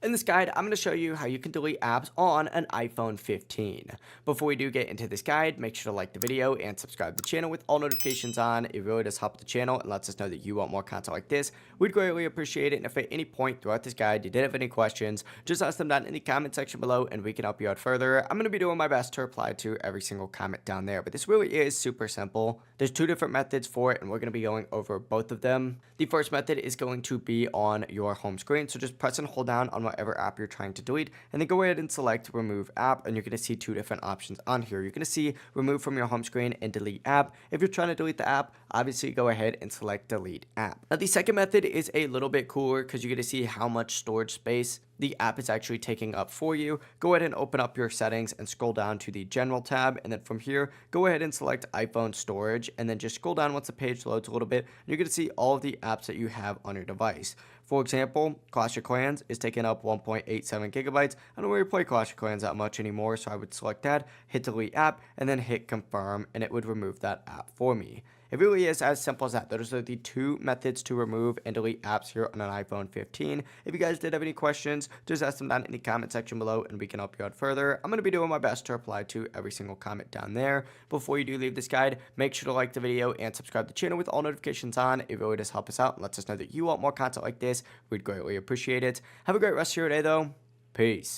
In this guide, I'm going to show you how you can delete apps on an iPhone 15. Before we do get into this guide, make sure to like the video and subscribe to the channel with all notifications on. It really does help the channel and lets us know that you want more content like this. We'd greatly appreciate it. And if at any point throughout this guide you did have any questions, just ask them down in the comment section below and we can help you out further. I'm going to be doing my best to reply to every single comment down there, but this really is super simple. There's two different methods for it and we're going to be going over both of them. The first method is going to be on your home screen. So just press and hold down on whatever app you're trying to delete and then go ahead and select remove app, and you're going to see two different options on here. You're going to see remove from your home screen and delete app. If you're trying to delete the app, obviously go ahead and select delete app. Now the second method is a little bit cooler because you're going to see how much storage space the app is actually taking up for you. Go ahead and open up your settings and scroll down to the general tab, and then from here go ahead and select iPhone storage, and then just scroll down once the page loads a little bit and you're going to see all of the apps that you have on your device. For example, Clash of Clans is taking up 1.87 gigabytes. I don't really play Clash of Clans that much anymore, so I would select that, hit delete app, and then hit confirm, and it would remove that app for me. It really is as simple as that. Those are the two methods to remove and delete apps here on an iPhone 15. If you guys did have any questions, just ask them down in the comment section below and we can help you out further. I'm going to be doing my best to reply to every single comment down there. Before you do leave this guide, make sure to like the video and subscribe to the channel with all notifications on. It really does help us out and lets us know that you want more content like this. We'd greatly appreciate it. Have a great rest of your day though. Peace.